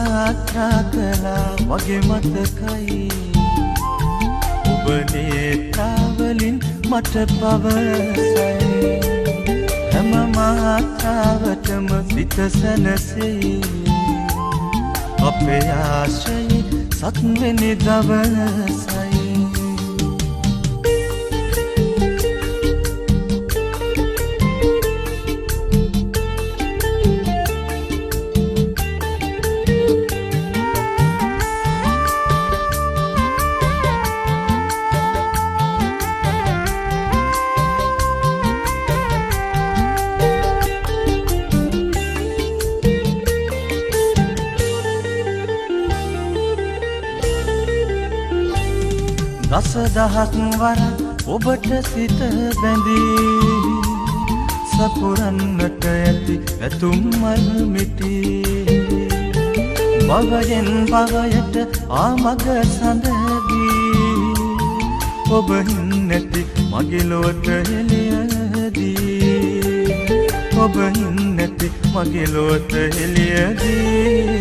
යාත්‍රා කළා වගේ මතකයි ඔබ නේත්‍රාවලින් මට පවසයි හැම මාත්‍රාවටම සිත සැනසෙයි අපේ ආශ්‍රයේ සත්වෙනි දවසයි දසදහස් වරක් ඔබට සිත බැඳී සපුරන්නට ඇති ඇතුම් මල් මිටි භවයෙන් භවයට ආමග සඳදී ඔබ නැති මගේ ලොවට එළියදී ඔබ නැති මගේ ලොවට එළියදී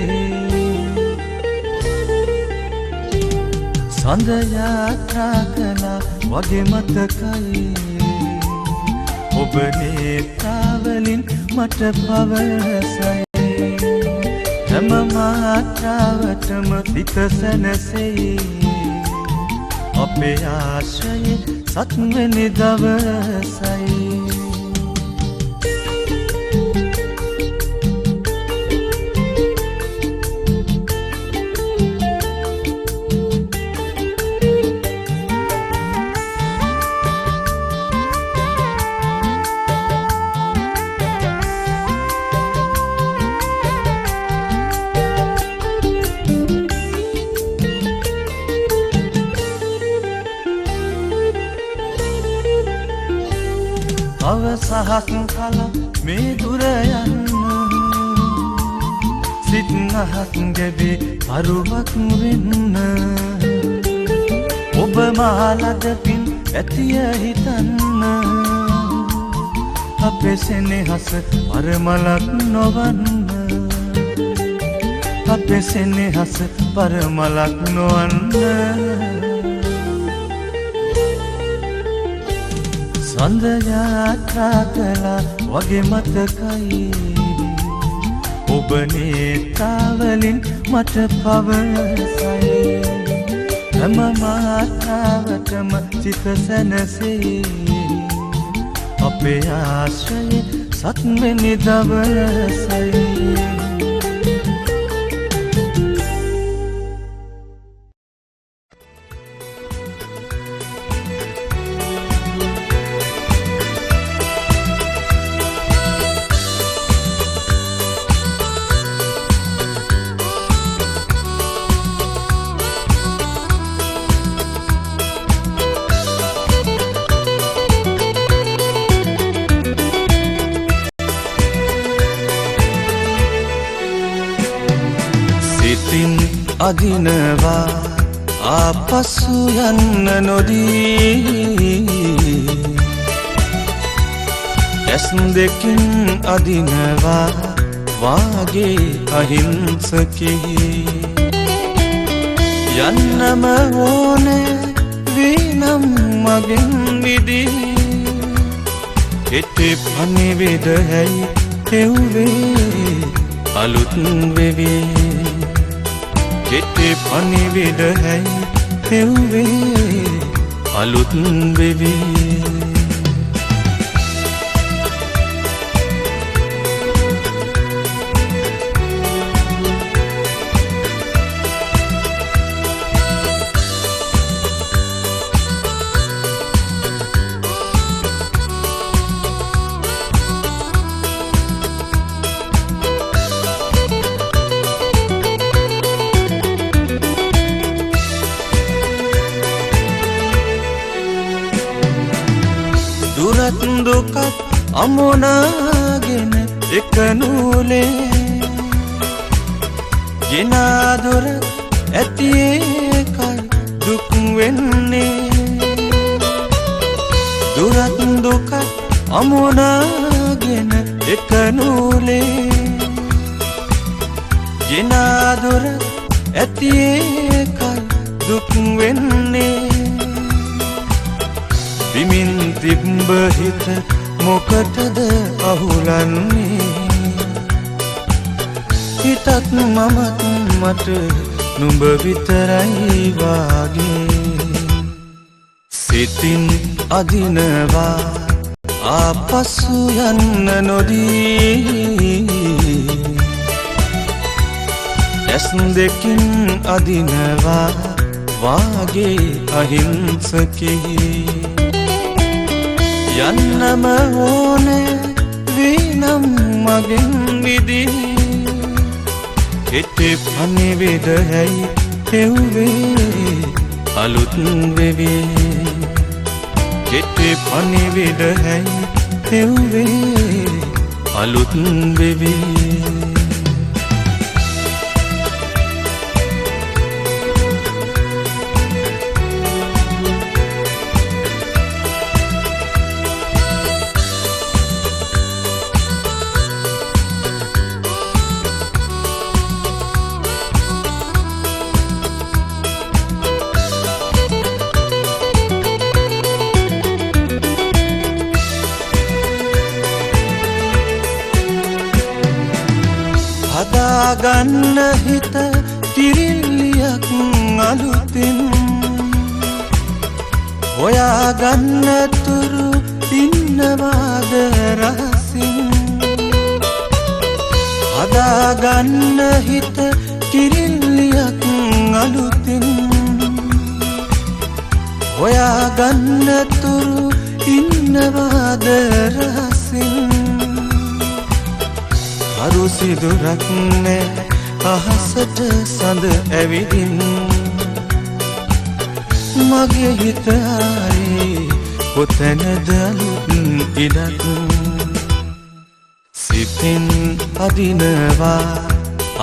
සඳ යාත්‍රා කළා වගේ මතකයි ඔබ නේත්‍රාවලින් මට පවසයි හැම මාත්‍රාවටම සිත සැනසෙයි අපේ ආශ්‍රයේ සත්වෙනි දවසයි අවසහක් කල මේ දුර යන්න සිත් අහක් ගැබේ පරුවක් වෙන්න ඔබ මහලද පින් ඇතිය හිතන්න අපේ සෙනෙහස පරමලක් නොවන්න අපේ සෙනෙහස පරමලක් නොවන්න සඳ යාත්‍රා කළා වගේ මතකයි ඔබ නේත්‍රාවලින් මට පවසයි හැම මාත්‍රාවටම සිත සැනසෙයි අපේ ආශ්‍රයේ සත්වෙනි දවසයි අදිනවා ආපසු යන්න නොදී ඇස් දෙකින් අදිනවා වාගේ අහිංසකී යන්නම ඕනේ වීනම් මගෙන් විදී හිතේ පණිවිඩ හැයි එව්වේ අලුත් වෙවී හිතේ පණිවිඩ හැයි එව්වේ අලුත් වෙවී දුකත් අමුණගෙන එක නූලේ ගෙනාදොර ඇති එකයි දුක් වෙන්නේ දුරත් දුකත් අමුණගෙන එක නූලේ ගෙනාදොර ඇතියේ කල් දුක් වෙන්නේ විමින් තිබ්බ හිත මොකටද අහුලන්නේ හිතත් මමත් මට නුඹ විතරයි වාගේ සිතින් අදිනවා ආපසු යන්න නොදී ඇස් දෙකින් අදිනවා වාගේ අහිංසකී යන්නම ඕනේ වීනම් මගෙන් විදී හිතේ පණිවිඩ හැයි හෙව්වේ අලුත් වෙවේ හිතේ පණිවිඩ හැයි හෙව්වේ අලුත් වෙවේ හදාගන්න හිත කිරිල්ලියක් අලුතින් හොයාගන්න තුරු ඉන්නවාද රහසින් හදාගන්න හිත කිරිල්ලියක් අලුතින් හොයාගන්න තුරු ඉන්නවාද රහසින් අරු සිදුරක් නෑ අහසට සඳ ඇවිදින් මගේ හිත ආයේ කොතැනද අලුත් ඉඩක් සිතින් අදිනවා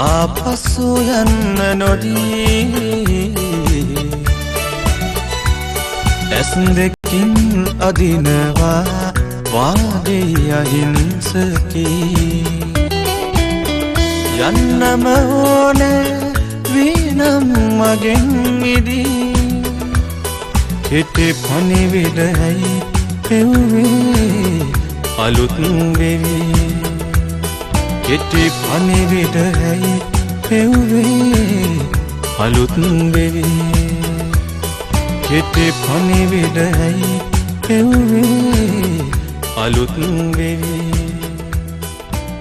ආපසු යන්න නොදී ඇස් දෙකින් අදිනවා වාගේ අහිංසකී යන්නම ඕනේ වීනම් මගෙන් මිදී හිතේ පණිවිඩ හැයි හෙව්වේ අලුත් වෙවි හිතේ පණිවිඩ හැයි හෙව්වේ අලුත් වෙවි හිතේ පණිවිඩ හැයි හෙව්වේ අලුත් වෙවි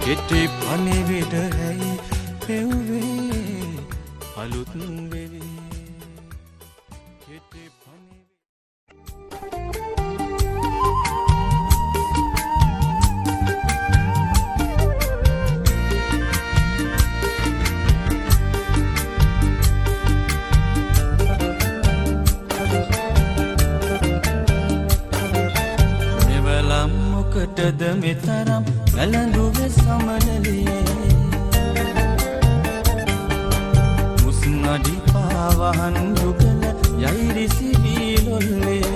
හිතේ පණිවිඩ හැයි හෙව්වේ අලුත් වෙවි හිතේ මෙවලම් මොකටද මෙතරම් වැළඳුවේ සමනලියේ මුස්නඩි පාවහන් යුගල යයිරිසි වීලොල්ලේ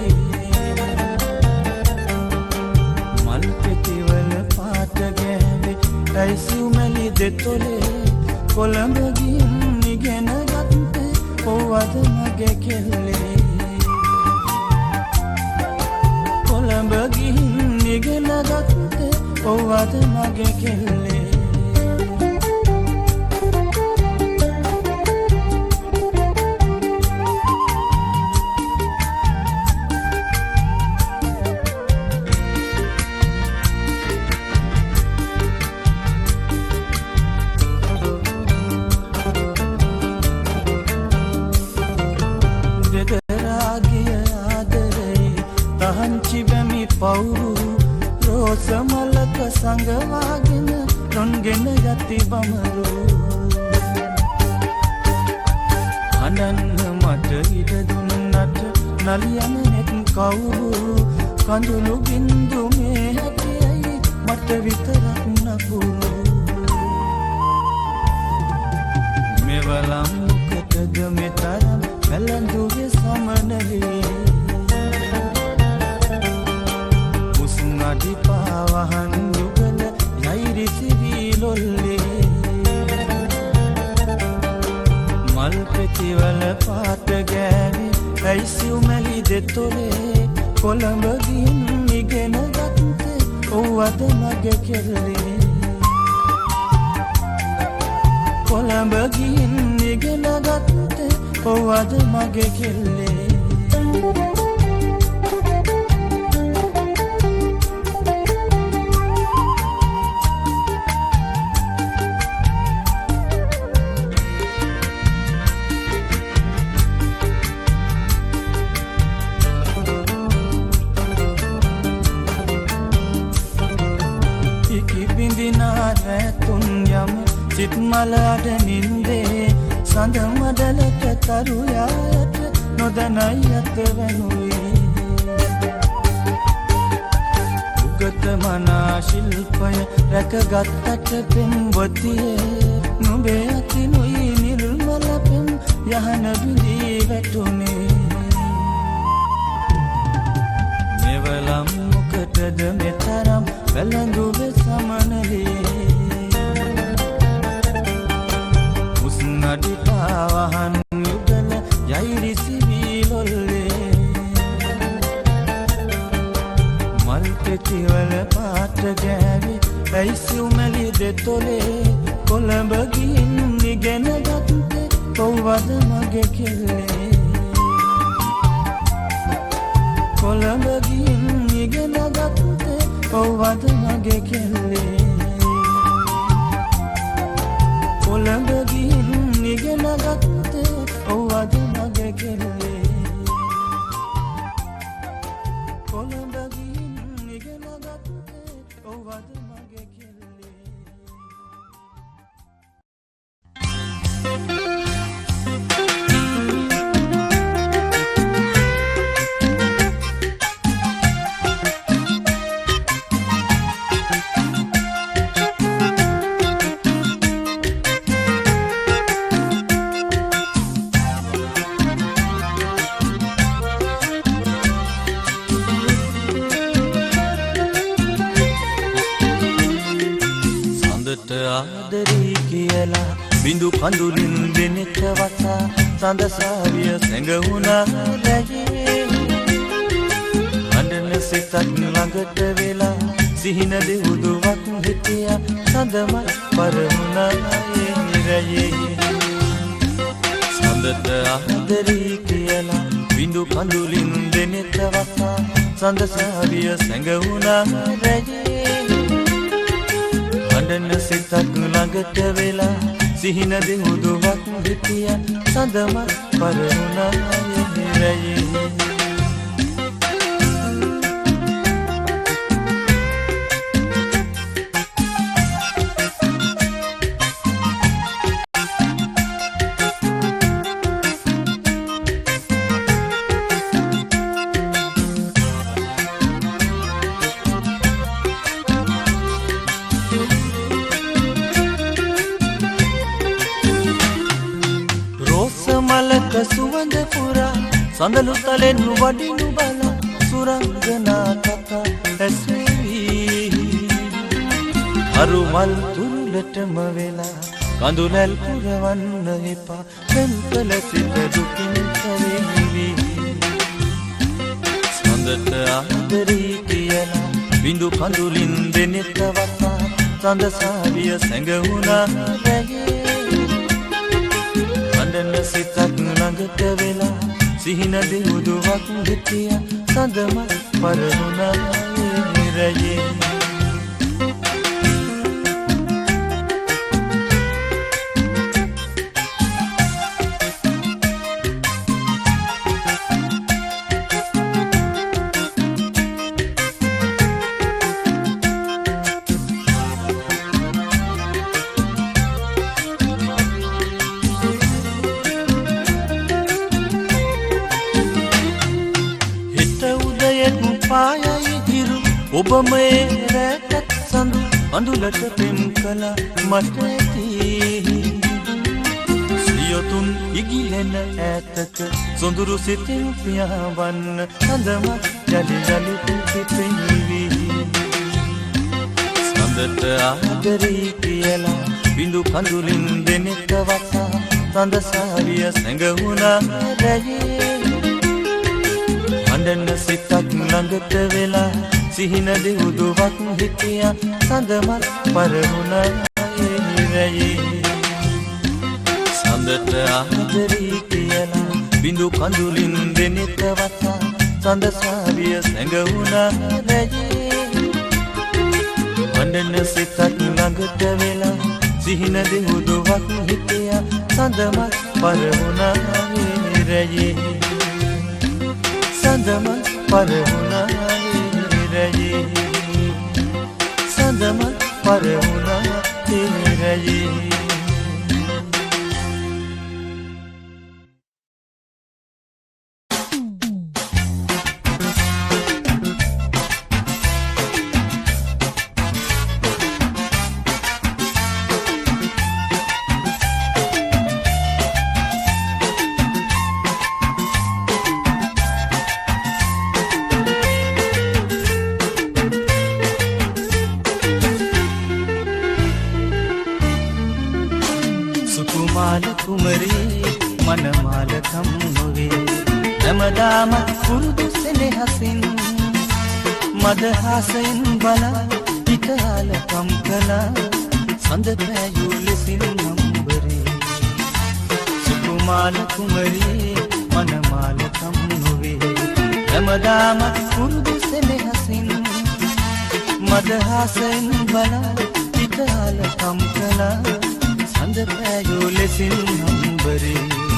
මල් පෙතිවල පාට ගෑවේ ටයිසුමැලි දෙතොලේ කොළඹ ගින් ඉගෙන ගත්තේ කොවද මගේ කෙල්ලේ කොළඹ ගින් ඉගෙන ගත්තේ කොවද මගේ කෙල්ලේ දෙදරාගිය ආදරේ තහංචි බැමි පවුරු රෝසමලක සංගවාගෙන රොන්ගෙන යති බමරු අනන්න මට ඉඩ දුන්නට නලියන නෙත් කවුරු කඳුළු බින්දු මේ හැටියයි මට විතරක් නපුරු මෙවලම් මොකටද මෙතරම් වැළඳුවේ සමනලියේ මුස්නඩි පාවහන් යුගල යයිරිසි වීලොල්ලේ පෙතිවල පාට ගෑවි ඇයිසිව් මැලි දෙතොලේ කොළඹ ගින් ඉගෙන ගත්තේ ඔව්වද මගේ කෙරළේ කොළඹ ගින් ඉගෙන ගත්තේ ඔව්වද මගේ කෙරළේ සිත් මල අඩ නින්දේ සඳ මඩලට තරු යායට නොදනයි අත වැනුවේ උගත මනා ශිල්පය රැකගත්තට පෙම්වතියේ නුඹේ අතිනුයි නිර්මල පෙම් යහන බිඳී වැටුනේ මෙවලම් මොකටද මෙතරම් වැළඳුවේ සමනලේ නඩිපාවහන් යුගල යයිරිසිවිලොල්ලේ මල් පෙතිවල පාට ගෑවි ඇයිසිව් මැලි දෙතොලේ කොළඹ ගින් ඉගෙන ගත්තේ ඔව්වද මගේ කෙල්ලේ කොළඹ ගින් ඉගෙන ගත්තේ ඔව්වද මගේ කෙල්ලේ කොළඹ ගින් ඉගෙන ගත්තේ ඔව්වද මගේ කෙරළේ කොළඹ ගින් ඉගෙන ගත්තේ ඔව්වද මගේ කෙරළේ ආදරී කියලා බිඳු කඳුලින් දෙනෙත වසා සඳසාවිය සැඟවුණා රැයේ අඬන සිතක් ළඟට වෙලා සිහින දෙවුදුවක් හිටියා සඳම පරමුණා රැයේ සඳට ආදරී කියලා බිඳු කඳුලින් දෙනෙත වසා සඳසාවිය සැඟවුණා රැයේ අඬන සිතක් ළඟට වෙලා සිහින දෙවුදුවක් හිටියා සඳම පරමුණා රැයේ සුවඳ පුරා සඳලු තලෙන් වඩිනු බල සුරංගනා කතා ඇසෙවි අරුමල් තුරුලටම වෙලා කඳුනැල් පුරවන්න එපා පෙම්කල සිත දුකින් කවෙවි සඳට ආදරී කියලා බිඳු කඳුලින් දෙනෙත වසා සඳසාවිය සැඟවුණා රැයේ අඬන සිතක් ළඟට වෙලා සිහින දෙවුදුවක් හිටියා සඳම පරමුණා රැයේ පායයි හිරු ඔබ මේ රැටත් සඳු අඳුලට පෙම් කළ මට ඇති සියොතුන් ඉගිලෙන ඈතක සොඳුරු සිතින් පියාවන්න සඳමත් ජලි ජලි පිපෙහිවි සඳට ආදරී කියලා බිඳු කඳුලින් දෙනෙත වසා සඳසාවිය සැඟවුණා රැයේ අඬන සිතක් ළඟට වෙලා සිහින දෙවුදුවක් හිටියා සඳමත් පරවුණා රැයේ සඳට ආදරී කියලා බිඳු කඳුලින් දෙනෙත වතා සඳසාවිය සැඟවුණා රැයේ අඬන සිතක් ළඟට වෙලා සිහින දෙවුදුවක් හිටියා සඳමත් පරවුණා රැයේ සඳමත් පරවුණා රැයේ සඳමත් පරවුණා රැයේ මදහසෙන් බලා පිටාලකම් කළා සඳ පෑයූ ලෙසින් නම්බරේ සුකුමාල කුමරී මනමාලකම් නොවේ හැමදාම කුරුදු සෙනෙහසින් මදහසෙන් බලා පිටාලකම් කළා සඳ පෑයූ ලෙසින් නම්බරේ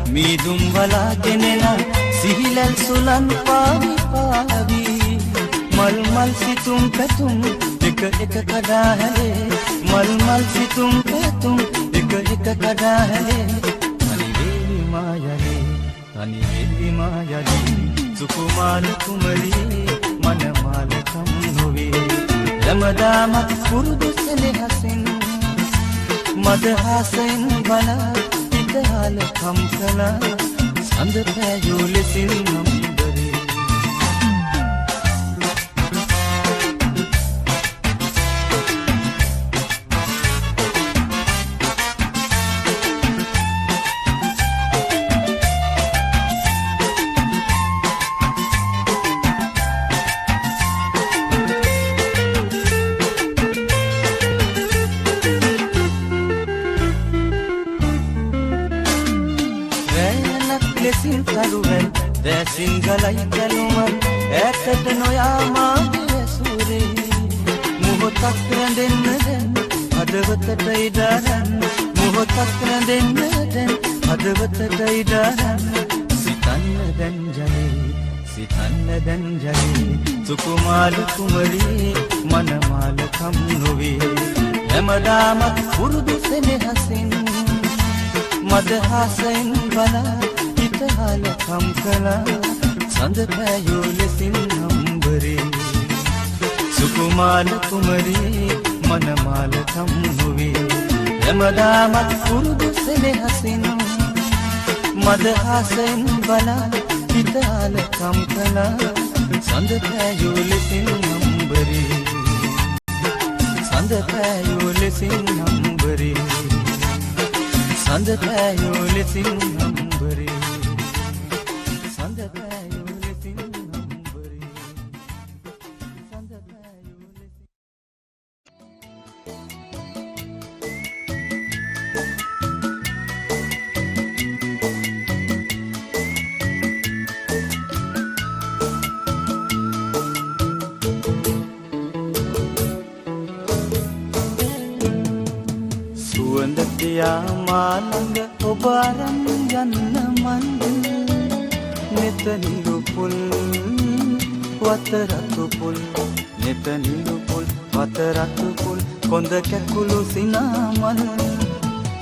මීදුම් වලාගෙනෙන සිහිලල් සුලන් පාවි පාවි මල් මල් සිතුම් පැතුම් එක එක කඩා හැලේ මල් මල් සිතුම් පැතුම් එක එක කඩා හැලේ තනිවේවි මායලේ සුකුමාල කුමරී මනමාලකම් නොවේ හැමදාමත් පුරුදු සෙනෙහසින් මදහසෙන් බලා පිටාලකම් කළා සඳ පෑයූ ලෙසින් නම්බරේ සිංහලයි කැලුමන් ඈතට නොයා මාගේ සුරේ මොහොතක් රැඳෙන්න දැන් හදවතට ඉඩරන් මොහොතක් රැඳෙන්න දැන් හදවතට ඉඩරන් සිතන්න දැන් ජලේ සුකුමාල කුමරී මනමාලකම් නොවේ හැමදාමත් පුරුදු සෙනෙහසින් මදහසෙන් බලා පිටාලකම් කළා සඳ පෑයූ ලෙසින් නම්බරේ සුකුමාල කුමරී මනමාලකම් නොවේ හැමදාමත් පුරුදු සෙනෙහසින් මදහසෙන් බලා පිටාලකම් කළා සඳ පෑයූ ලෙසින් නම්බරේ සඳ පෑයූ ලෙසින් නම්බරේ සඳ පෑයූ ලෙසින් නම්බරේ සඳ පෑයූ ලෙසින් නම්බරේ සඳ පෑයූ ලෙසින් සුවඳ තියා මාළඟ ඔබ අරන් යන්න මන්ද නෙතනිලු පුල් වතරතු පුල් නෙතනිලු පුල් වතරතු පුල් කොඳ කැකුළු සිනාමල්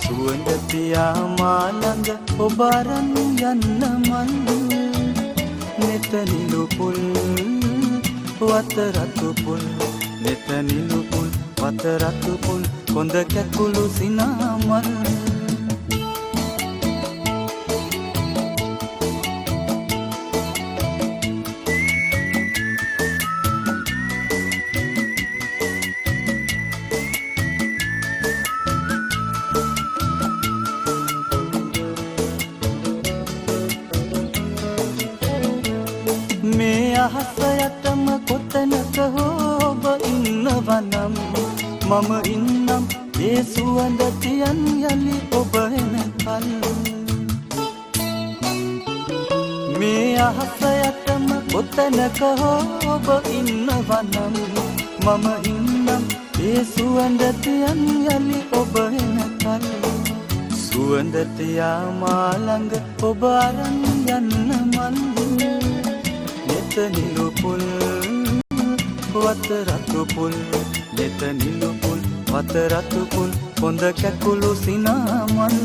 සුව සුවඳ තියා මා ළඟ ඔබ අරන් යන්න මන් නෙත නිලු පුල් වත රතු පුල් නෙත නිලු පුල් වත රතු පුල් කොඳ කැකුළු සිනාමල් අහස යටම කොතනක හෝ ඔබ ඉන්නවනම් මම ඉන්නම් ඒ සුවඳ තියන් යලි ඔබ එනකල් මේ අහස යටම කොතනක හෝ ඔබ ඉන්නවනම් මම ඉන්නම් ඒ සුවඳ තියන් යලි ඔබ එනකල් සුවඳ තියා මා ළඟ ඔබ අරන් යන්න මන් නෙත නිලු පුල් වත රතු පුල් නෙත නිලු පුල් වත රතු පුල් කොඳ කැකුළු සිනාමල්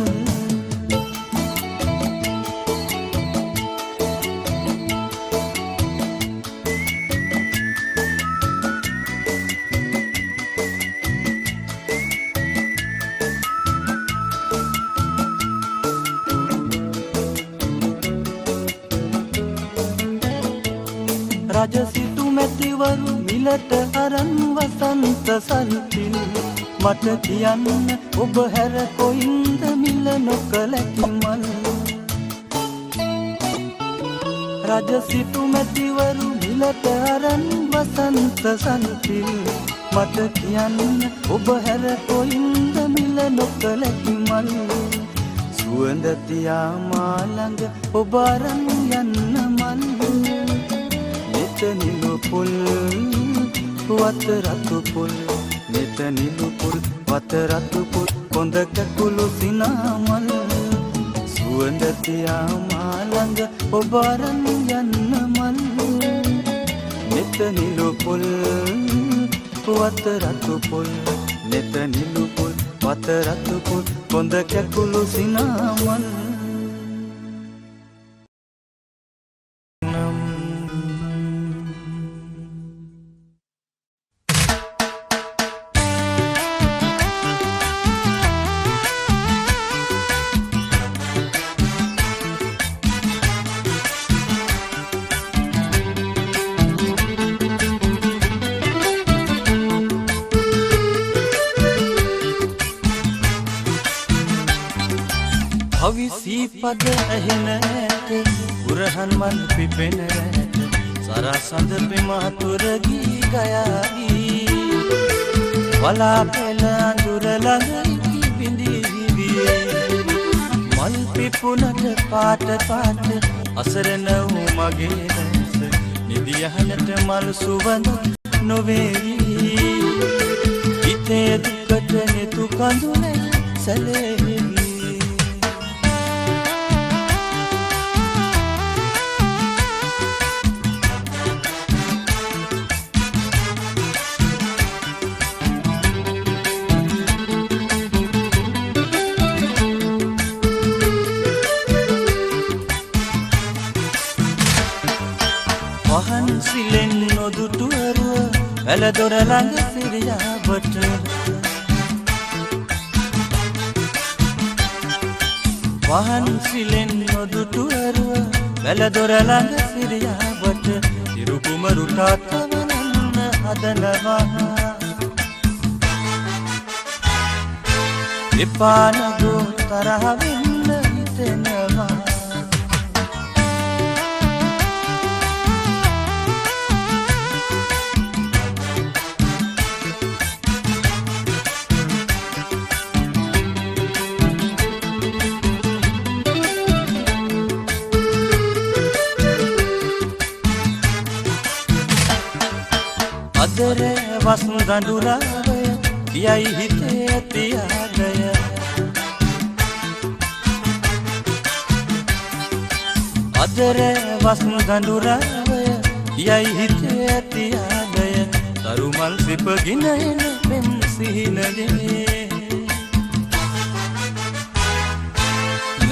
රජ සිටු මැතිවරු මිලට අරන් වසන්ත සල්පිල් මට කියන්න ඔබ හැර කොයින්ද මිල නොකලැති මල් රජ සිටු මැතිවරු මිලට අරන් වසන්ත සල්පිල් මට කියන්න ඔබ හැර කොයින්ද මිල නොකලැති මල් සුවඳ තියා මා ළඟ ඔබ අරන් යන්න මල් නෙත නිලු පුල් වත රතු පුල් නෙත නිලු පුල් වත රතු පුල් කොඳ කැකුළු සිනාමල් සුවඳ තියා මා ළඟ ඔබ අරන් යන්න මල් නෙත නිලු පුල් වත රතු පුල් නෙත නිලු පුල් වත රතු පුල් කොඳ කැකුළු සිනාමල් පද ඇහෙන ඇත උරහන් මන් පිපෙන ඇත සරසඳ පෙමතුර ගී ගයාවි වලා පෙළ අඳුර ළඟ බිඳී මල් පිපුණට පාට පාට අසරණ වූ මගේ දැස නිදියහනට මල් සුවඳ නොවේවි හිතේ දුකට නෙතු කඳුනේ සැලෙවි වහන්සිලෙන් නොදුටුවරුව වැලදොර ළඟ සිරියාවට වහන්සිලෙන් නොදුටුවරුව වැලදොර ළඟ සිරියාවට ඉරුකුමරුටා කවනන්න හදනවා එපා නගෝ තරහ වෙන්න හිතෙනවා අදර වස් ගඳුරාවය යයි හිතේ ඇති ආදය අදර වස් ගඳුරාවය යයි හිතේ ඇති ආදය තරුමල් සිපගෙන එන පෙම් සිහිනදී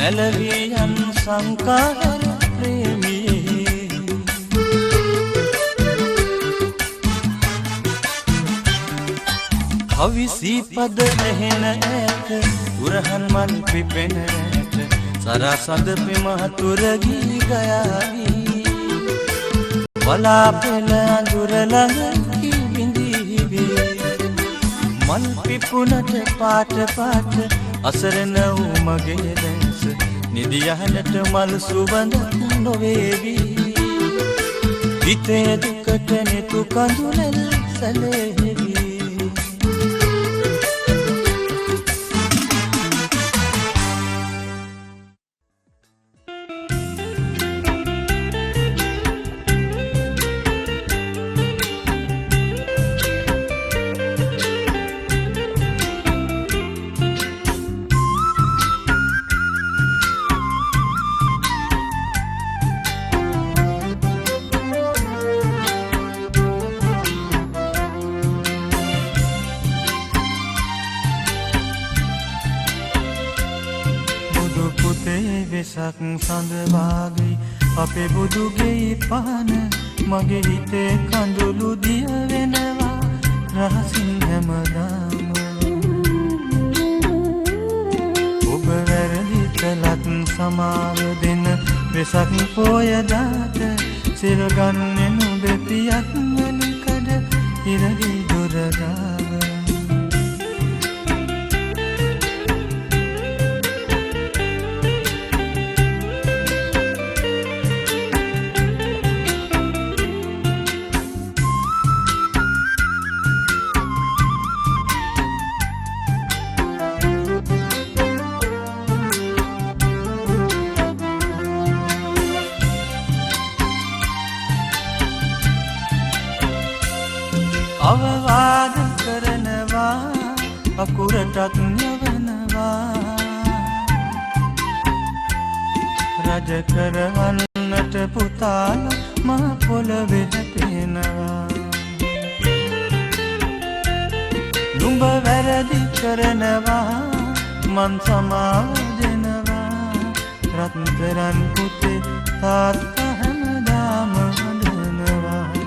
නැලවියන් සංකාර ප්‍රේමී කවිසිපද ඇහෙන ඈත උරහන් මල් පිපෙන ඈත සරසඳ පිමහතුර ගී ගයාවි වලාපෙළ අඳුර ළඟ කී බිඳීවි මල් පිපුණට පාට පාට අසරණ වූ මගේ දැස නිදියහනට මල් සුවඳ නොවේවි හිතේ දුකට නෙතු කඳුලෙල් සැලේවි වෙසක් සඳ වාගේ අපේ බුදුගේ පහන මගේ හිතේ කඳුළු දිය වෙනවා රහසින් හැමදාම ඔබ වැරදි කළත් සමාව දෙන වෙසක් පොය දාට සිර ගන්නෙ නුඹේ පියත් මලිකඩ ඉරදී දොර ගාව අවවාද කරනවා අකුරටත් යවනවා රජ කරවන්නට පුතාල මහ පොළවේ හැපෙනවා නුඹ වැරදි කරනවා මන් සමාව දෙනවා රත්තරන් පුතේ තාත්තා හැමදාම හඳනවා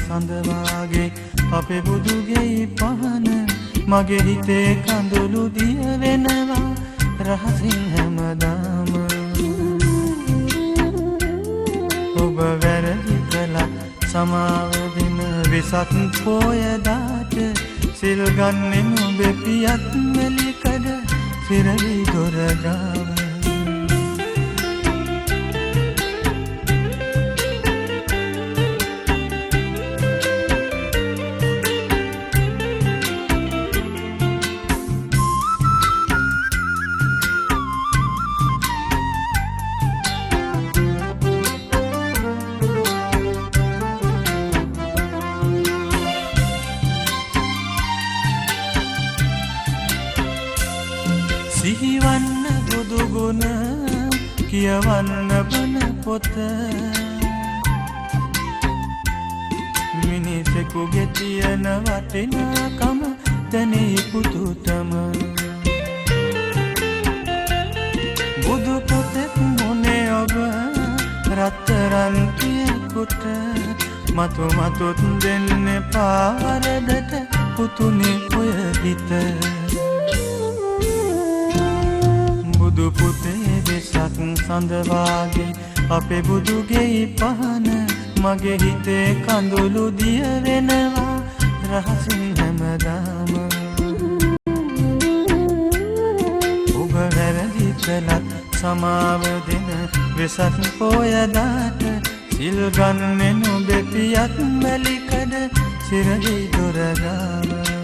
සඳ වාගේ අපේ බුදුගේ පහන මගේ හිතේ කඳුළු දිය වෙනවා රහසින් හැමදාම ඔබ වැරදි කළා සමාව දෙන වෙසක් පොය දාට සිල් ගන්නෙ නුඹේ පියත් මෙලිකඩ සිරවි දොර ගාව සිහිවන්න බුදු ගුණ කියවන්න බණ පොත මිනිසෙකුගේ තියෙන වටිනාකම තනේ පුතුටම බුදු පොතේ මොනේ ඔබ රත්තරන් කියෙකුට මතු මතුත් දෙන්නේ පාවරදට පුතුනේ ඔය හිත බුදු පුතේ වෙසක් සඳ වාගේ අපේ බුදුගේ පහන මගේ හිතේ කඳුළු දිය වෙනවා රහසින් හැමදාම ඔබ වැරදි කළත් සමාව දෙන වෙසක් පොය දාට සිල් ගන්නෙ නුඹේ පියත් මැලිකඩ සිරවි දොර ගාව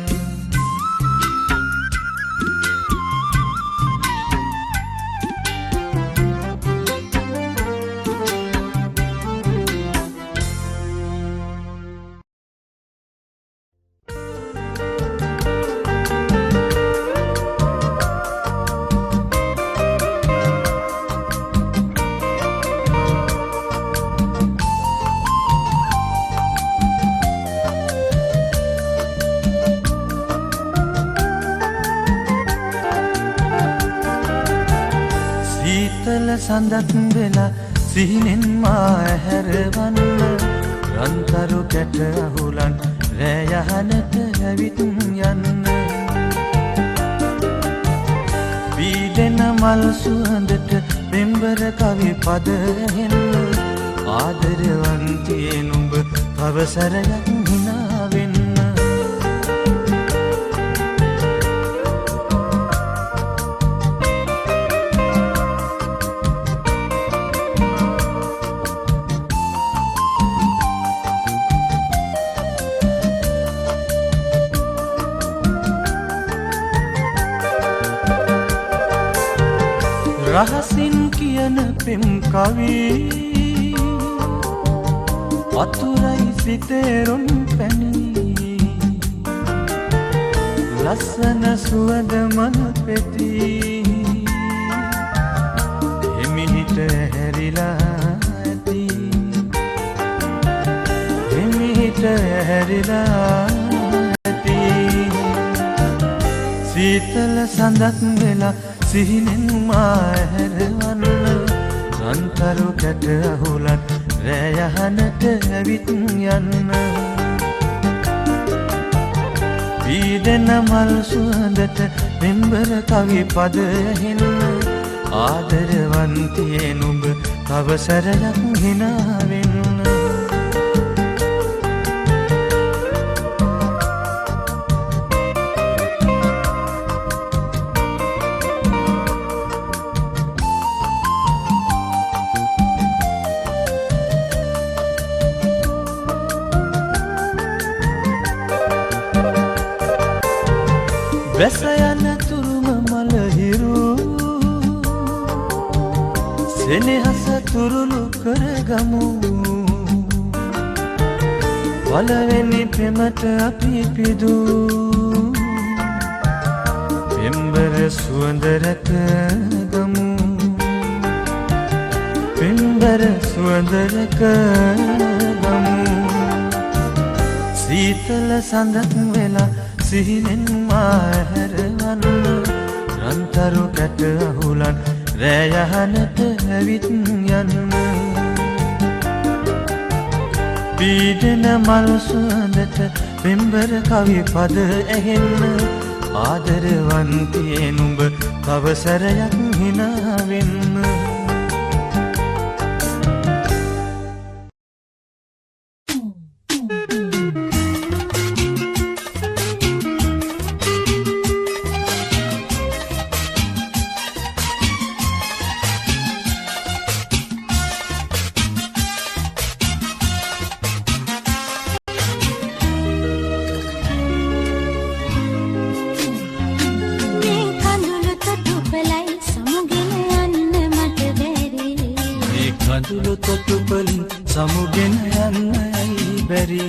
සීතල සඳක් වෙලා සිහිනෙන් මා හැරවන්න රන්තරු කැට අහුලන් රෑ යහනට ඇවිත් යන්න පීඩන මල් සුවඳට පෙම්බර කවි පද හෙන්න ආදරවන්තියේ නුඹ තව සැරයක් හිනා වෙන්න රහසින් කියන පෙම් කවි අතුරයි සිතේරුම් පැණි ලස්සන සුවඳ මන පෙති එමිහිට හැරිලා ඇති එමිහිට හැරිලා ඇති සීතල සඳක් වෙලා සිහිනෙන් මා හැරවන්න රන්තරු කැට අහුලන් රෑ යහනට ඇවිත් යන්න පීඩන මල් සුවඳට පෙම්බර කවි පද හෙන්න ආදරවන්තියේ නුඹ තව සැරයක් හිනා වෙන්න වැස යන තුරුම මලහිරු සෙනෙහස තුරුළු කරගමු පළවෙනි පෙමට අපි පිදු පෙම්බර සුවඳ රැකගමු පෙම්බර සුවඳ රැකගමු සීතල සඳක් වෙලා සිහිනෙන් මා හැරවන්න රන්තරු කැට අහුලන් රෑ යහනට ඇවිත් යන්න පීඩන මල් සුවඳට පෙම්බර කවි පද ඇහෙන්න ආදරවන්තියේ නුඹ තව සැරයක් හිනා වෙන්න කඳුළු තොටුපලින් සමුගෙන යන්නයි බැරි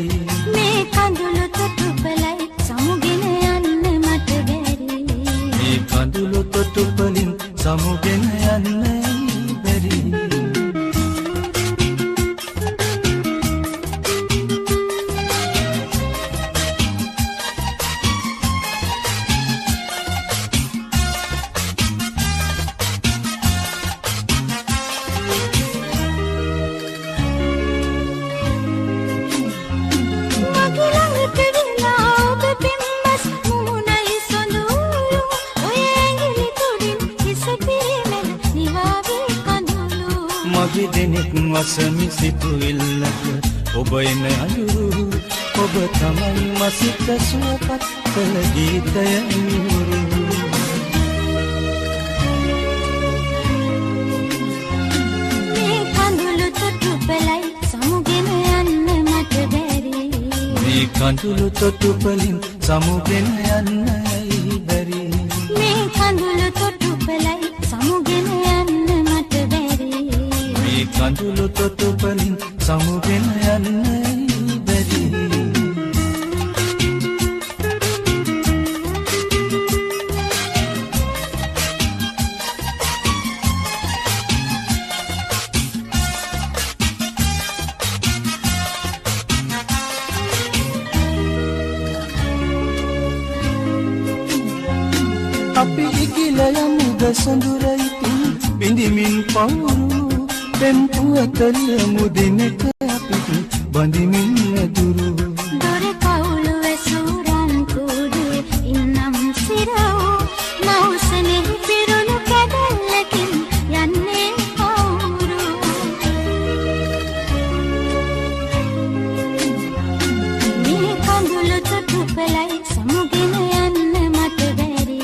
මේ කඳුළු තොටුපලයි සමුගෙන යන්න මට බැරි මේ කඳුළු තොටුපලින් සමුගෙන යන්නයි බැරි මගේ දෙනෙක් වසමි සිතුවිල්ලක ඔබ එන අයුරු ඔබ තමයි මසිත සුවපත් කළ ගීතය නිවුරු මේ කඳුළු තොටුපලයි සමුගෙන යන්න මට බැරි මේ කඳුළු තොටුපලින් සමුගෙන යන්නයි බැරි මේ කඳුළු තොටුපලයි සමුගෙන යන්න මට බැරි මේ කඳුළු තොටුපලින් සමුගෙන යන්නයි බැරි අපි ඉගිල යමුද සඳුර ඉතින් බිඳිමින් පවුරු පෙම්පුවතල මුදිනක අපි බඳිමින් ඇදුරු දොර කවුළු ඇසුරන් කුඩුවේ ඉන්නම් සිරවූ නවුසනේ පිරුණු කැදල්ලකින් යන්නේ කවුරු මේ කඳුළු තොටුපළයි සමුගෙන යන්න මට බැරි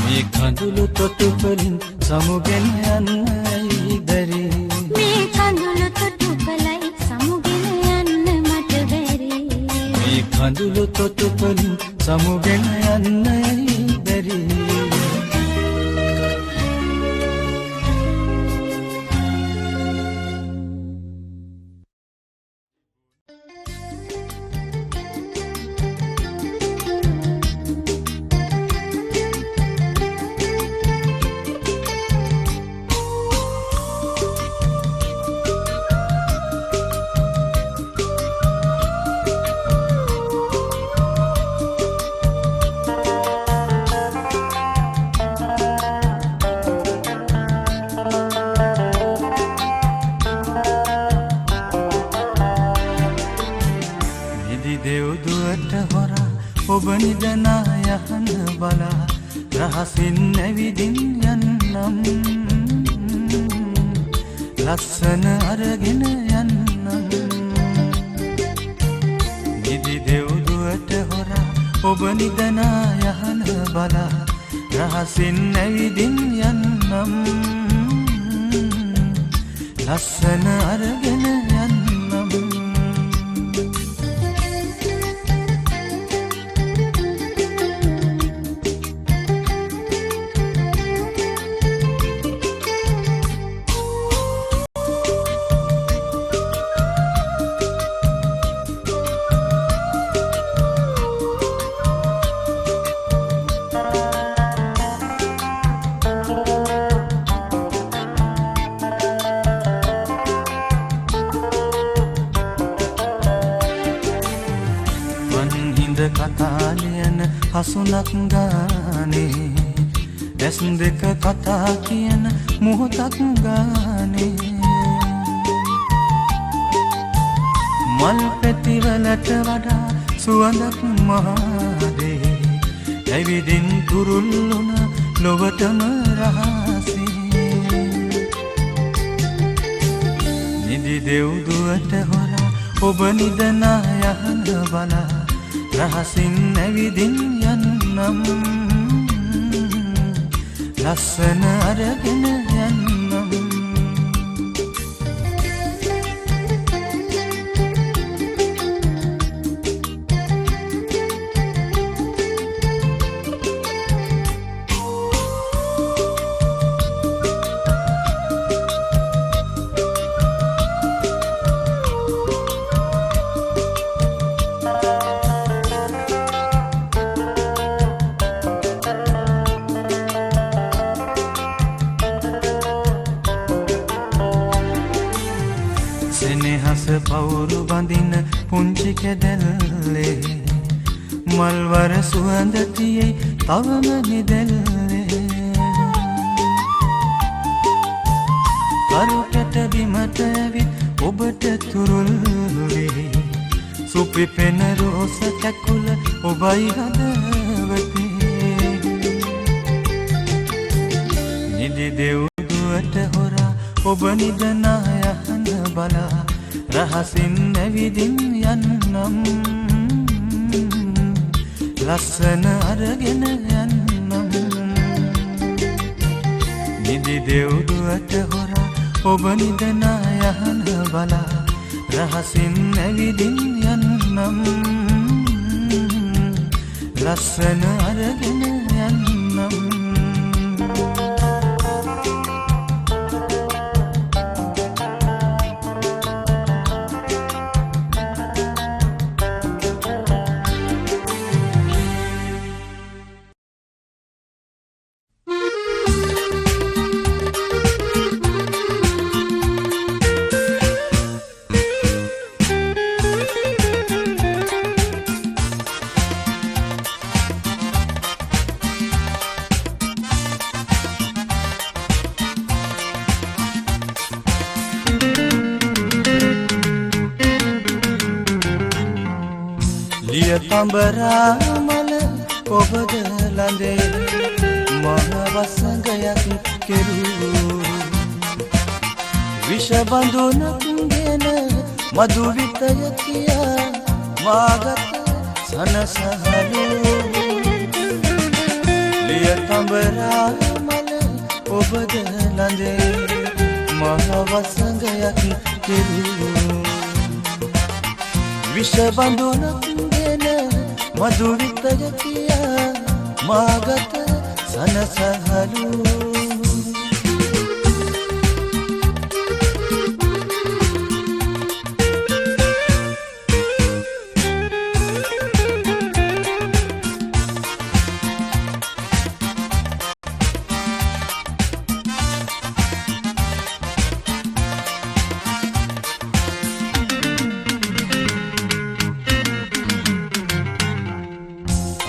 මේ කඳුළු තොටුපලින් සමුගෙන යන්නයි බැරි මේ කඳුළු තොටුපළයි සමුගෙන යන්න මට බැරි මේ කඳුළු තොටුපලින් සමුගෙන යන්නයි බැරි ඔබ නිදනා යහන බලා රහසින් ඇවිදින් යන්නම් ලස්සන අරගෙන යන්නම් නිදි දෙව්දුවට හොරා ඔබ නිදනා යහන බලා රහසින් ඇවිදින් යන්නම් ලස්සන අරගෙන යන්නම් කතාලියන හසුනක් ගානේ ඇස් දෙක කතා කියන මොහොතක් ගානේ මල් පෙතිවලට වඩා සුවඳක් මහදේ ඇවිදින් තුරුල්ලුන ලොවටම රහසේ නිදි දෙව්දුවට හොරා ඔබ නිදනා යහන බලා රහසින් ඇවිදින් යන්නම් ලස්සන අරගෙන යන්නම් පවුරු බඳින පුංචි කැදැල්ලේ මල්වර සුවඳ තියේ තවම නිදැල්ලේ කරු කැට බිමට ඇවිත් ඔබට තුරුල්ලේ සුපි පෙන රෝස කැකුල ඔබයි හදවතේ නිදි දෙව්දුවට හොරා ඔබ නිදනා යහන බලා රහසින් ඇවිදින් යන්නම් ලස්සන අරගෙන යන්නම් නිදි දෙව්දුවට හොරා ඔබ නිදනා යහන බලා රහසින් ඇවිදින් යන්නම් ලස්සන අරගෙන යන්නම් තඹරා මල ඔබද ළඳේ මහ වසඟයක් කෙරූ විෂ බඳුනක්ගෙන මధు විතය කියා මාගත සනසහලු ලිය තඹරා මල ඔබද ළඳේ මහ වසඟයක් කෙරූ විෂ බඳුනක්ගෙන මధు විතය කියා මාගත සනසහලු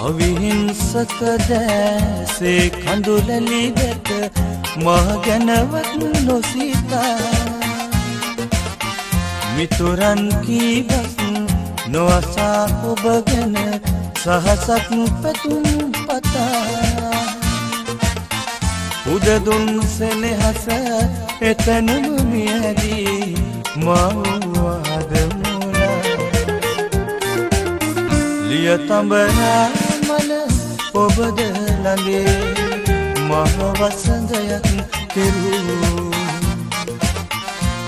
අවිහිංසක දැසේ කඳුලලි වෙත මා ගැනවත් නොසිතා මිතුරන් කීවක් නොඅසා ඔබ ගැන සහසක් පැතුම් පතා උදදුන් සෙනෙහස එතනම මියදී මා වූ මුලා ලිය තඹරා මල ඔබද ළඟේ මහ වසඟයක් කෙරූ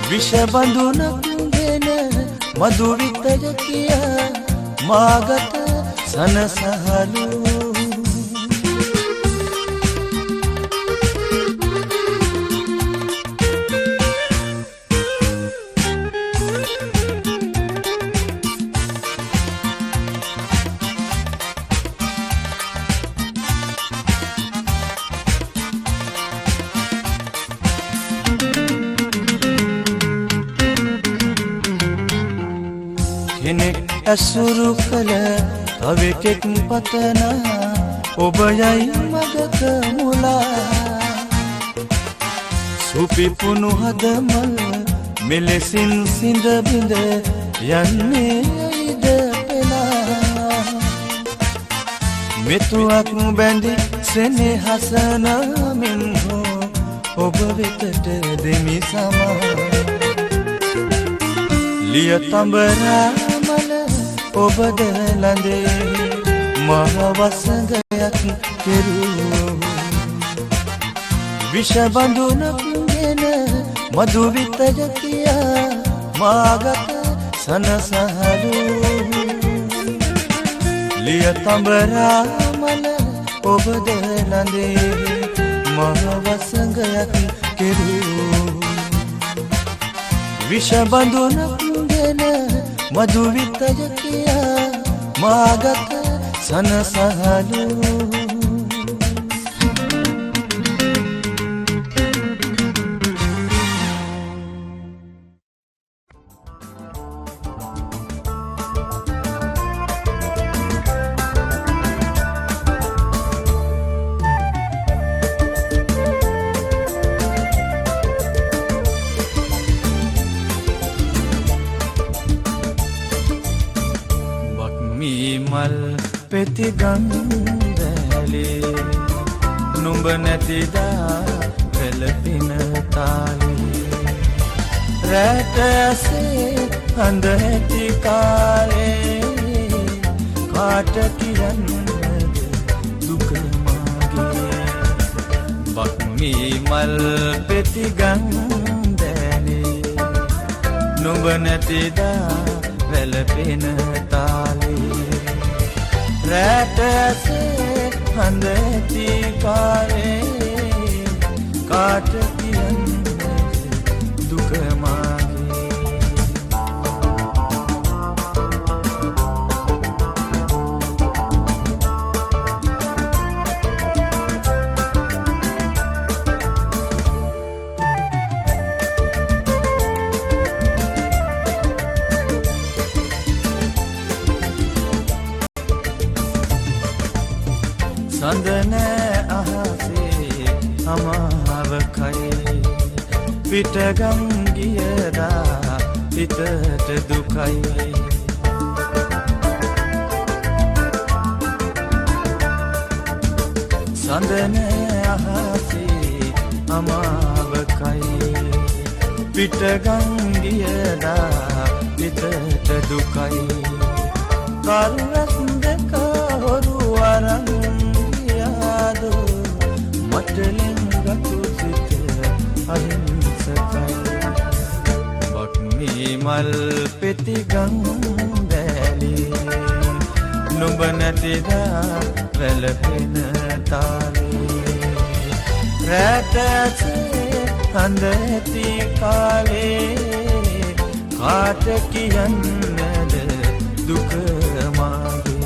විෂ බඳුනක්ගෙන මధు විතය කියා මාගත සනසහලු ඇසුරු කළ තවෙකෙක් පතනා ඔබ යයි මගක මුලා සුපිපුුණු හදමල් මෙලෙසින් සිඳ බිඳ යන්නේ ඇයිද පෙලා මෙතුවක් බැඳි සෙනෙහසනමින් හෝ ඔබ වෙතට දෙමි සමා ලිය තඹරා ඔබද ළඳේ මහ වසඟයක් කෙරූ විෂ බඳුනක්ගෙන මధు විතය කියා මාගත සනසහලු ලිය තඹරා මල ඔබද ළඳේ මහ වසඟයක් කෙරූ විෂ බඳුනක්ගෙන මధు විතය කියා මාගත සනසහලු මල් පෙති ගන්දැලේ නුඹ නැතිදා පෙළපින තාලේ රැට ඇසේ හඳ ඇති කාලේ කාට කියන්නද දුක මාගේ බක්මී මල් පෙති ගන්දැලේ නුඹ නැතිදා පෙළපින තාලේ රැට ඇසේ හඳ ඇති කාලේ කාට කියන්නද දුක මාගේ සඳනෑ අහසේ අමාව කයේ පිටගම් ගියදා හිතට දුකයි සඳන අහසේ අමාවකයි පිටගංගියදා පිටට දුකයි කරුණස් දෙක හොරු අරන් ගියාදු මට ලිංගතු සිත අහිංසකයි බක්මී මල් පෙති ගංගෑලේ නුඹ නැතිදා වැළපෙන තාලේ රැටසේ හඳ ඇති කාලේ කාට කියන්නද දුක මාගේ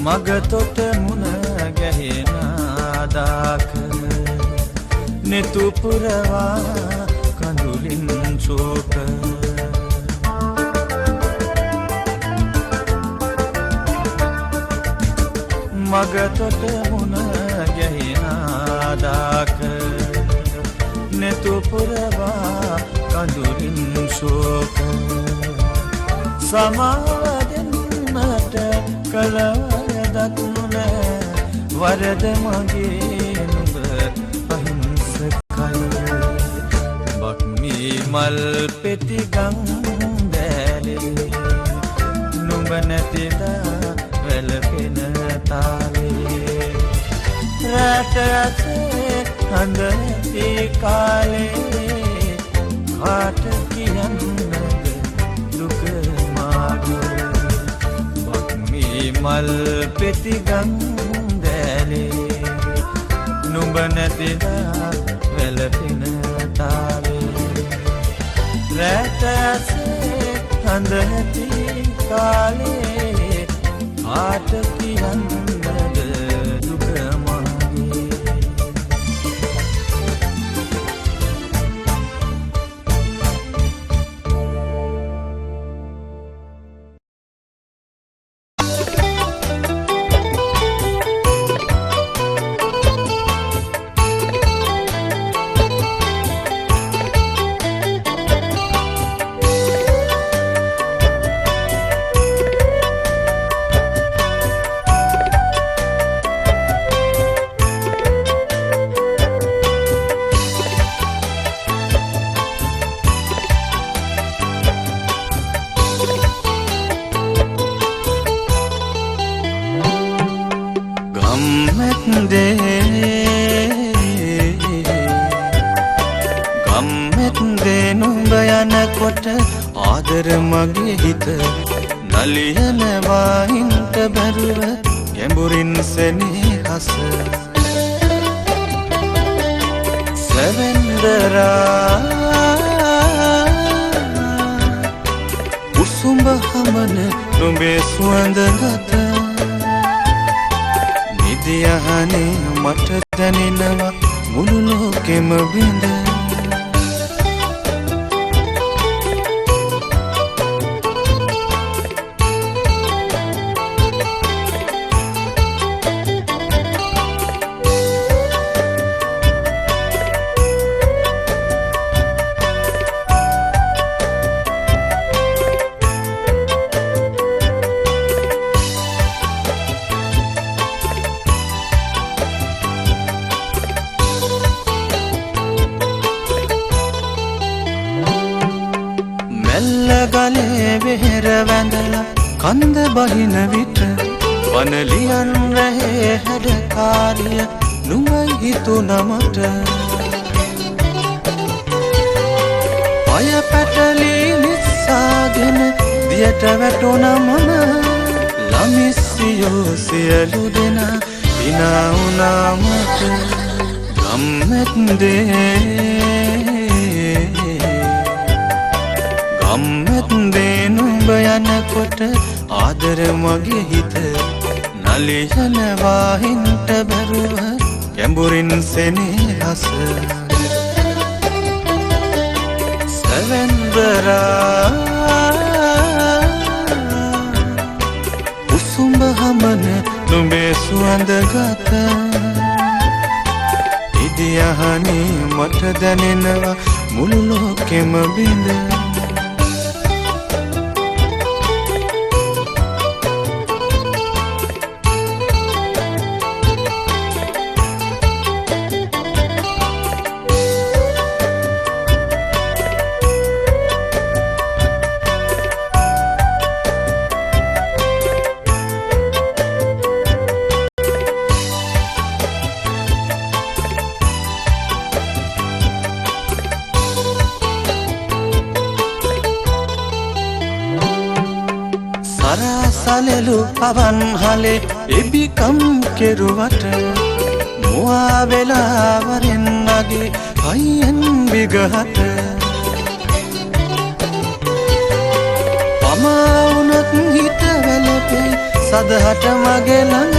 මගතොට මුණ ගැහෙන දාක නෙතු පුරවා කඳුලින් චෝක මගතොට මුණ ගැහෙන දාක නෙතු පුරවා කඳුලින් ශෝක සමාව දෙන්නට කලවරදත් නොනෑ වරද මගේ නුඹ අහිංසකයි බක්මී මල් පෙති ගංගෑලේ නුඹ නැතිදා වැළපෙන තාලේ රැට ඇසේ හඳ ඇති කාලේ කාට කියන්නද දුක මාගේ මල් පෙති ගංගෑලේ නුඹ නැතිදා වැළපෙන තාලේ රැට ඇසේ හඳ ඇති කාලේ කාට කියන්නද දුක මාගේ කොට ආදර මගේ හිත නලියනවා හින්ට බැරුව ගැඹුරින් සෙනෙහස සැවෙන්දරා උසුඹ හමන නුඹේ සුවඳ ගත නිදියහනේ මට දැනෙනවා මුළු ලෝකෙම බිඳ ගලේ වෙහෙර වැඳලා කන්ද බහින විට වනලියන් රැහේ හැඩකාරිය නුඹයි හිතුණා මට පය පැටලි නිස්සාගෙන දියට වැටුණා මම ළමිස්සියෝ සියලු දෙනා විනා වුණා මට ගම්මැද්දේ නුඹ යනකොට ආදර මගේ හිත නලියනවා හින්ට බැරුව ගැඹුරින් සෙනෙහස සැවෙන්දරා උසුඹ හමන නුඹේ සුවඳ ගත ඉදියහනේ මට දැනෙනවා මුළු ලෝකෙම බිඳ සරසලලු පවන් හලේ එබිකම් කෙරුවට මුවා වෙලාවරෙන් නගේ අයියෙන් විගහට පමාවුනත් හිත වැළපේ සදහට මගේ ළඟ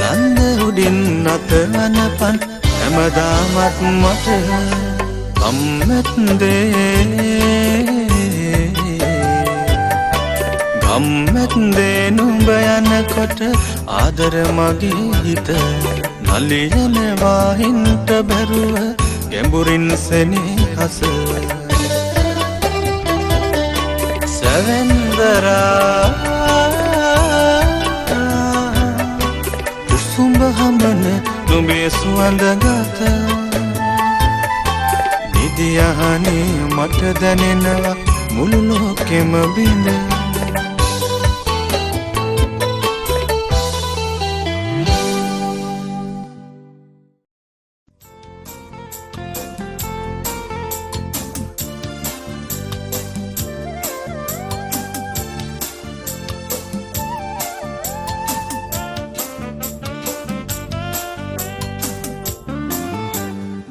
ලන්ද උඩින් නතවන පන් හැමදාමත් මට අම්මත් දේ අම්මත් නුඹ යනකොට ආදර මගේ හිත නලියනවා හින්ට බැරුව ගැඹුරින් සෙනෙහස සැවෙන්දරා උසුඹ හමන නුඹේ සුවඳ ගත නිදියහනේ මට දැනෙනවා මුළු ලෝකෙම බිඳ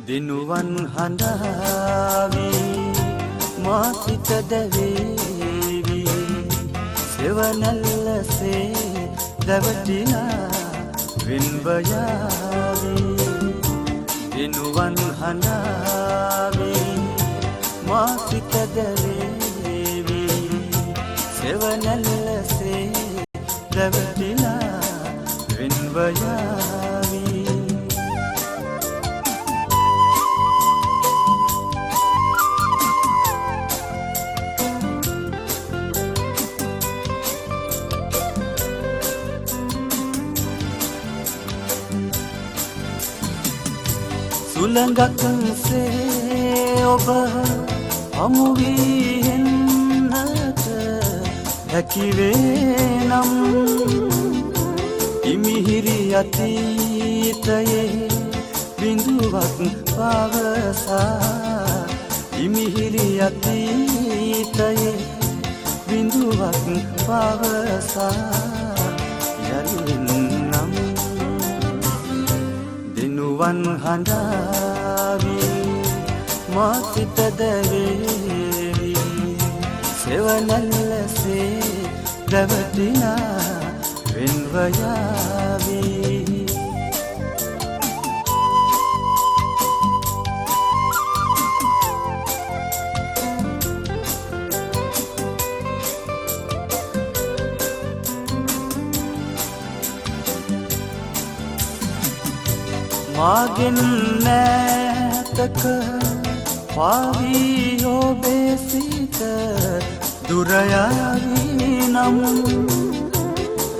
දිනුවන් හඬාවි මා සිත දැවේවි සෙවනැල්ලසේ දැවටිනා වෙන්ව යාවි දිනුවන් හඬාවි මා සිත දැවේවි සෙවනැල්ලසේ දැවටිනා වෙන්ව යාවි සුළඟක්සේ ඔබ හමුවී එන්නට හැකිවේ නම් ඉමිහිරි අතීතයේ බිඳුවක් පවසා ඉමිහිරි අතීතයේ බිඳුවක් පවසා යලින්නම් දිනුවන් හඬාවි මා සිත දැවේවි සෙවනැල්ලසේ දැවටිනා වෙන්ව යාවි මාගෙන් නෑතක පාවී ඔබේ සිත දුරයාවි නම්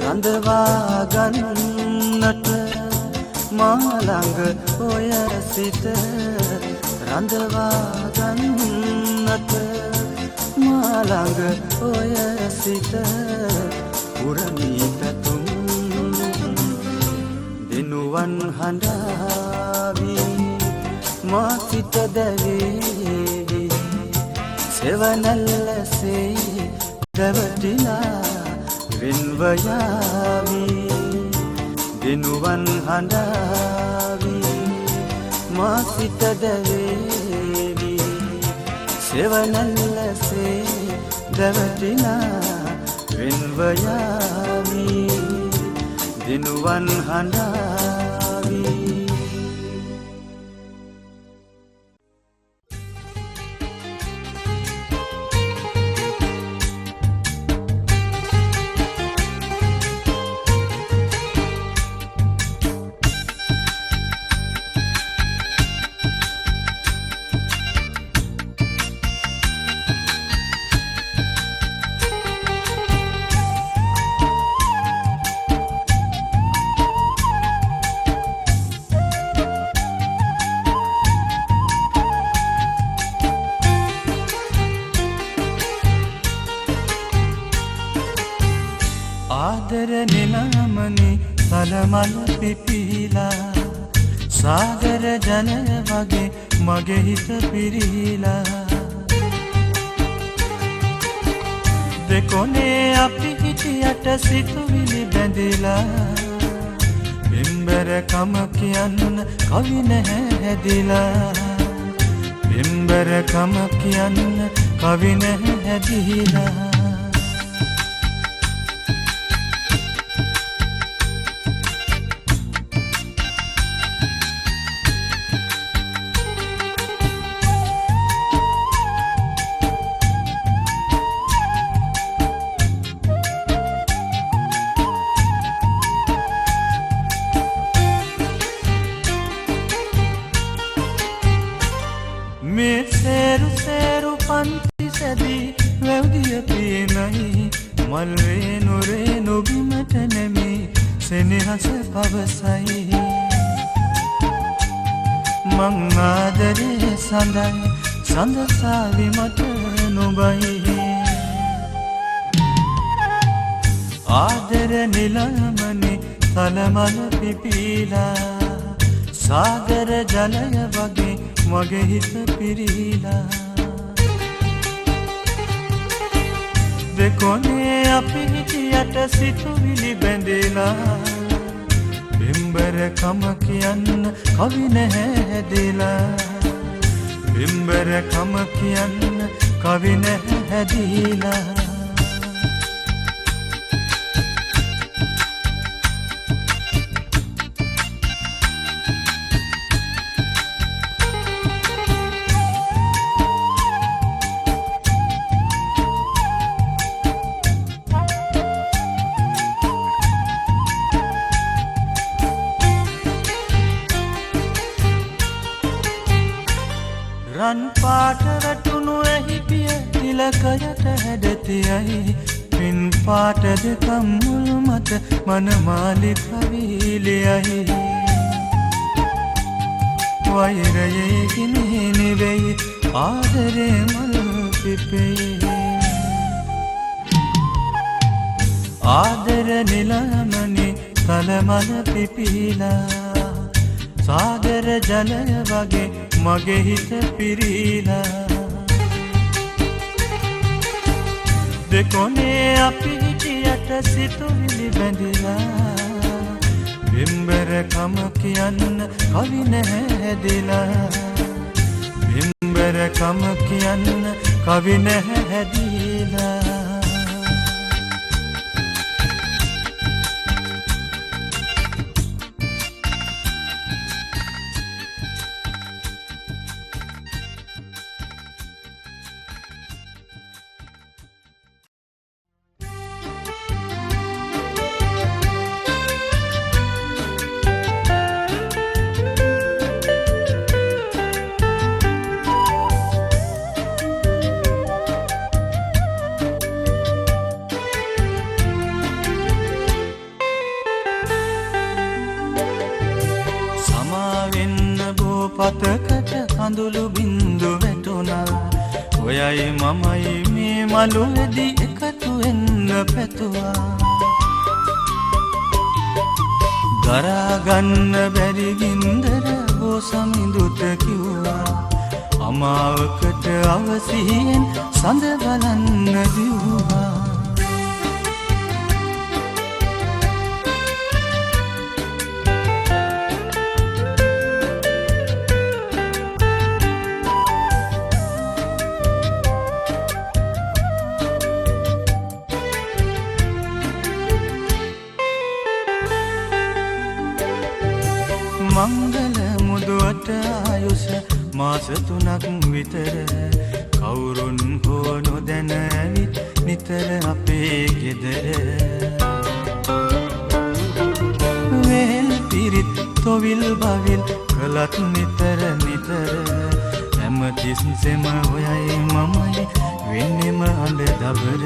රඳවා ගන්නට මාළඟ ඔය සිත රඳවා ගන්නට මාළඟ ඔය සිත පුරමී පැතුම් දිනුවන් හඬාවි මා සිත දැවේවි සෙවනැල්ලසේ දැවටිනා වෙන්ව යාවි දිනුවන් හඬාවි මා සිත දැවේවි සෙවනැල්ලසේ දැවටිනා වෙන්ව යාවි දිනුවන් හඬාවි ආදර නිලාමනේ තලමල පිපිලා සාගර ජලය වගේ මගේ හිත පිරීලා දෙකොනේ අපි හිටියට සිතුවිලි බැඳිලා බිම්බරකම කියන්න කවි නැහැ හැදිලා බිම්බරකම කියන්න කවි නැහැ හැදිලා මේ සේරු සේරු පන්ති සැදී වැව්දිය පියනයි මල් රේනු රේනු බිමට නැමි සෙනෙහස පවසයි මං ආදරේ සඳයි සඳ සාවි මට නොබයි ආදර නිලමනේ තලමල පිපිලා සාගර ජලය වගේ මගේ හිත පිරීලා දෙකොනේ අපි හිටියට සිතුවිලි බැඳිලා බිම්බරකම කියන්න කවි නැහැ හැදිලා බිම්බරකම කියන්න කවි නැහැ හැදිලා රන් පාට රටුණු ඇහි පිය තිලකයට හැඩතියයි පින් පාට දෙකම් මුල් මත මනමාලි කවිලියයි වෛරයේ ගිනි නෙවෙයි ආදරේ මල් පිපෙයි ආදර නිලමනේ තලමල පිපිලා සාගර ජලය වගේ මගේ හිත පිරීලා දෙකොනේ අපි හිටියට සිතුවිලි බැඳිලා බිම්බරකම කියන්න කවි නැහැ හැදිලා බිම්බරකම කියන්න කවි නැහැ හැදිලා පතකට කඳුළු බින්දු වැටුණා ඔයයි මමයි මේ මළුවේදී එකතු වෙන්න පැතුවා දරා ගන්න බැරි ගින්දර ගෝසමිඳුට කිව්වා අමාවකට අවසියෙන් සඳ බලන්න දිව්වා මංගල මුදුවට ආයුෂ මාස 3ක් විතර කවුරුන් හෝ නොදැන ඇවිත් නිතර අපේ ගෙදර වේල් පිරිත් තොවිල් බවිල් කළත් නිතර නිතර හැමතිස්සෙම ඔයයි මමයි වෙන්නෙම අඳ දබර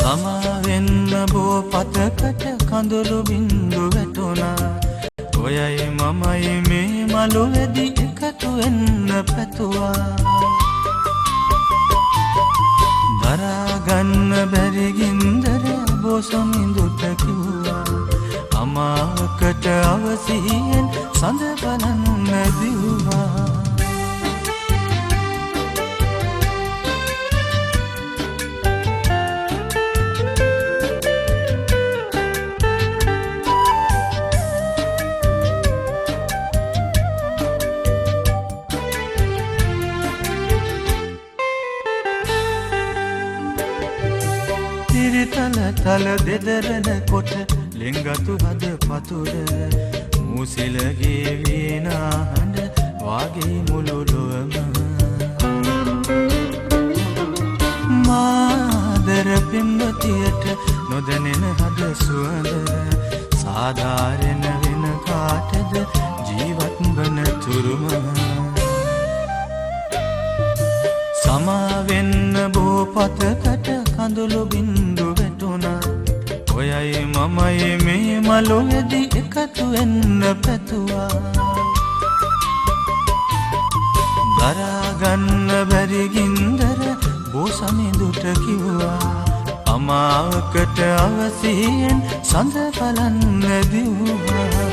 සමාවෙන්න බෝ පතකට කඳුළු බින්දු වැටුණා ඔයයි මමයි මේ මළුවේදී එකතු වෙන්න පැතුවා දරා ගන්න බැරි ගින්දර බොසමිඳුට කිව්වා අමාකට අවසියෙන් සඳ බලන්න දිව්වා තල දෙදරන කොට ලෙංගතු හද පතුර මූසිලගේ වීණා හඬ වාගේ මුළු ලොවම මාදර පින්වතියට නොදැනෙන හද සුවඳ සාධාරණ වෙන කාටද ජීවත් වන තුරුම සමාවෙන්න බෝපතකට කඳුළු බින්දු වැටුණා ඔයයි මමයි මේ මලොවේදී එකතු වෙන්න පැතුවා දරා ගන්න බැරි ගින්දර බොසමිඳුට කිව්වා අමාවකට අවසියෙන් සඳ බලන්න දිව්වා